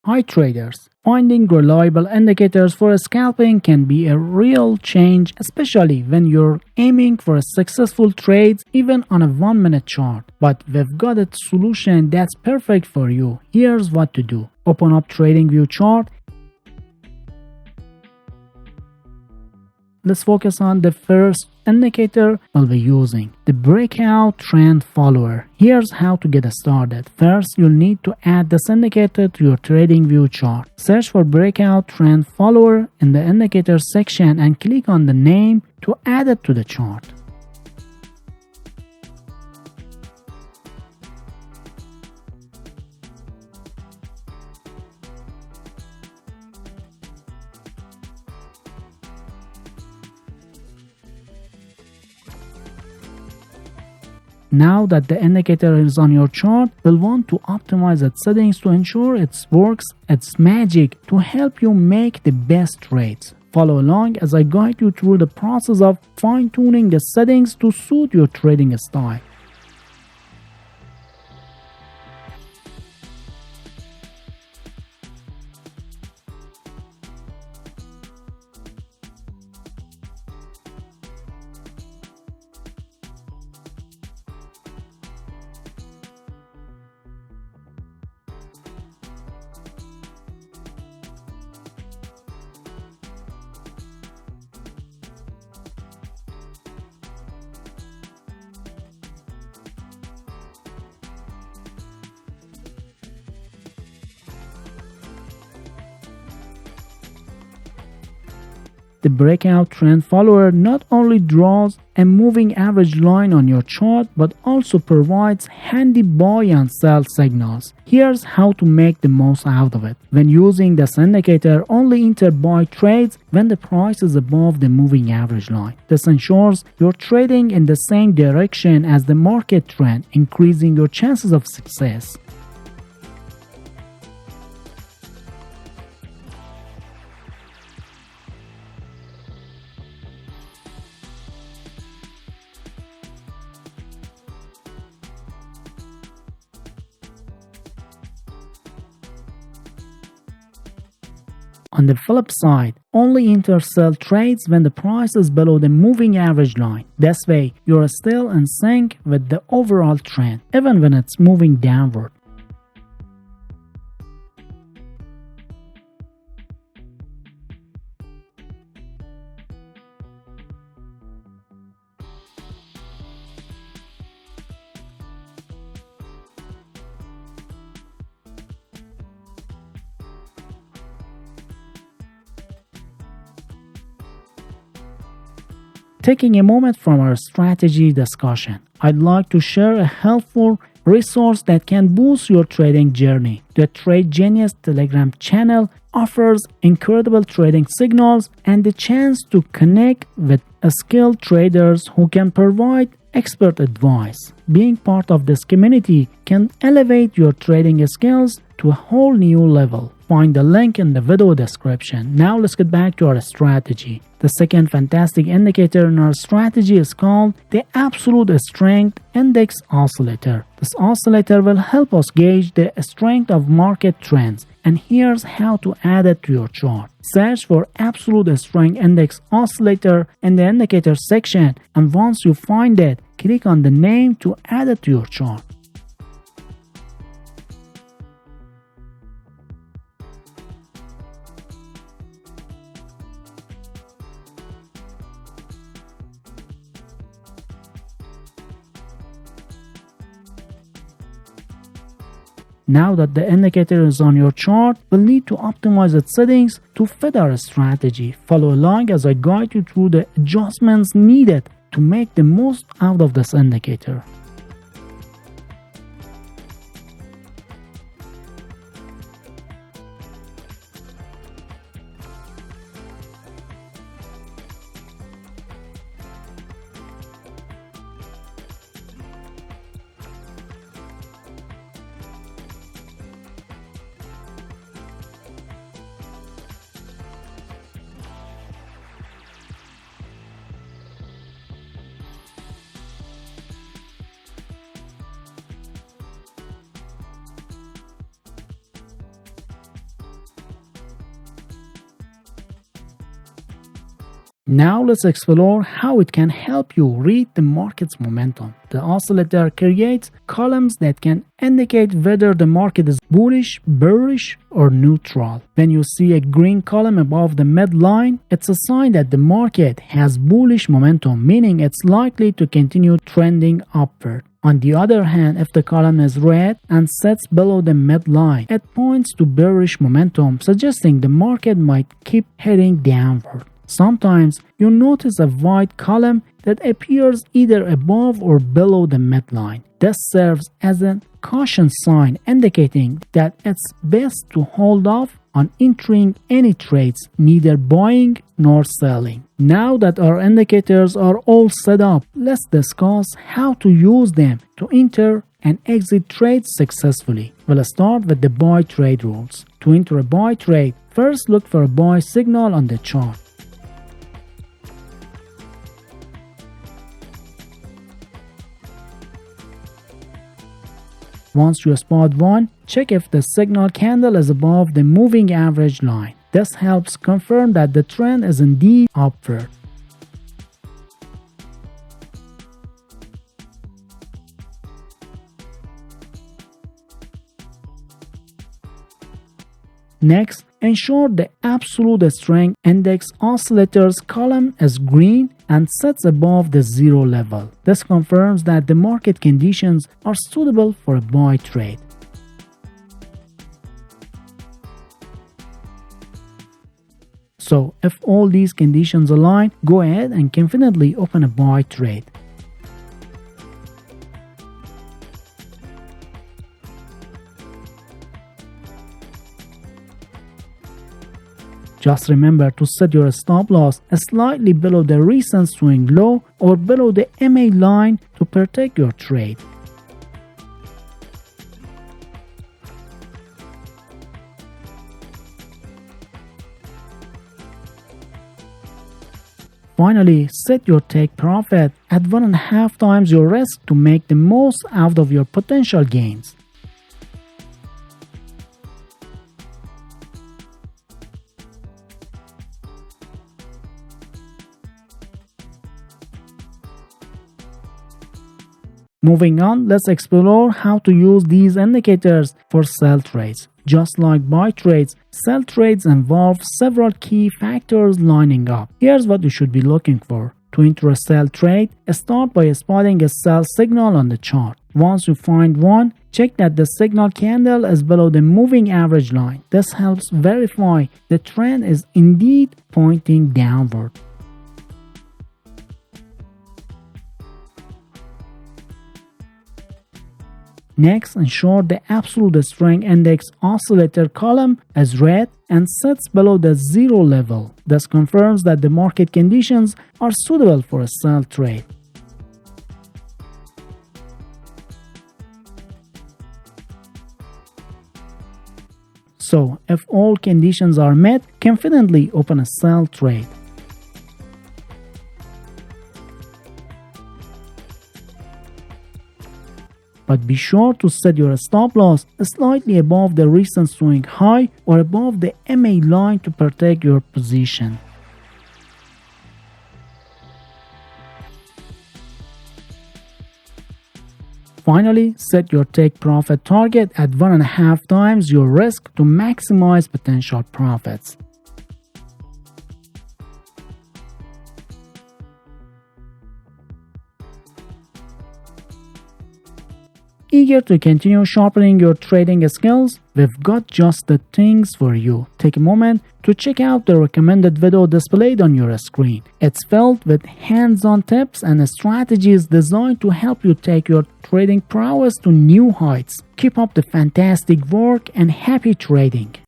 Hi traders! Finding reliable indicators for scalping can be a real change, especially when you're aiming for successful trades even on a 1-minute chart. But we've got a solution that's perfect for you. Here's what to do. Open up TradingView chart. Let's focus on the first indicator we'll be using, the breakout trend follower. Here's how to get started. First, you'll need to add this indicator to your TradingView chart. Search for breakout trend follower in the indicator section and click on the name to add it to the chart. Now that the indicator is on your chart, you'll want to optimize its settings to ensure it works its magic to help you make the best trades. Follow along as I guide you through the process of fine-tuning the settings to suit your trading style. The breakout trend follower not only draws a moving average line on your chart but also provides handy buy and sell signals. Here's how to make the most out of it. When using this indicator, only enter buy trades when the price is above the moving average line. This ensures you're trading in the same direction as the market trend, increasing your chances of success. On the flip side, only enter sell trades when the price is below the moving average line. This way, you're still in sync with the overall trend, even when it's moving downward. Taking a moment from our strategy discussion, I'd like to share a helpful resource that can boost your trading journey. The TradeGenius Telegram channel offers incredible trading signals and the chance to connect with skilled traders who can provide expert advice. Being part of this community can elevate your trading skills to a whole new level. Find the link in the video description. Now let's get back to our strategy. The second fantastic indicator in our strategy is called the Absolute Strength Index Oscillator. This oscillator will help us gauge the strength of market trends, and here's how to add it to your chart. Search for Absolute Strength Index Oscillator in the indicator section, and once you find it, click on the name to add it to your chart. Now that the indicator is on your chart, we'll need to optimize its settings to fit our strategy. Follow along as I guide you through the adjustments needed to make the most out of this indicator. Now let's explore how it can help you read the market's momentum. The oscillator creates columns that can indicate whether the market is bullish, bearish, or neutral. When you see a green column above the midline, it's a sign that the market has bullish momentum, meaning it's likely to continue trending upward. On the other hand, if the column is red and sits below the midline, it points to bearish momentum, suggesting the market might keep heading downward. Sometimes you notice a white column that appears either above or below the midline. This serves as a caution sign indicating that it's best to hold off on entering any trades, neither buying nor selling. Now that our indicators are all set up, let's discuss how to use them to enter and exit trades successfully. We'll start with the buy trade rules. To enter a buy trade, first look for a buy signal on the chart. Once you spot one, check if the signal candle is above the moving average line. This helps confirm that the trend is indeed upward. Next, ensure the absolute strength index oscillator's column is green and sits above the zero level. This confirms that the market conditions are suitable for a buy trade. So, if all these conditions align, go ahead and confidently open a buy trade. Just remember to set your stop loss slightly below the recent swing low or below the MA line to protect your trade. Finally, set your take profit at 1.5 times your risk to make the most out of your potential gains. Moving on, let's explore how to use these indicators for sell trades. Just like buy trades, sell trades involve several key factors lining up. Here's what you should be looking for. To enter a sell trade, start by spotting a sell signal on the chart. Once you find one, check that the signal candle is below the moving average line. This helps verify the trend is indeed pointing downward. Next, ensure the absolute strength index oscillator column is red and sits below the zero level. This confirms that the market conditions are suitable for a sell trade. So, if all conditions are met, confidently open a sell trade. But be sure to set your stop loss slightly above the recent swing high or above the MA line to protect your position. Finally, set your take profit target at 1.5 times your risk to maximize potential profits. Eager to continue sharpening your trading skills? We've got just the things for you. Take a moment to check out the recommended video displayed on your screen. It's filled with hands-on tips and strategies designed to help you take your trading prowess to new heights. Keep up the fantastic work and happy trading!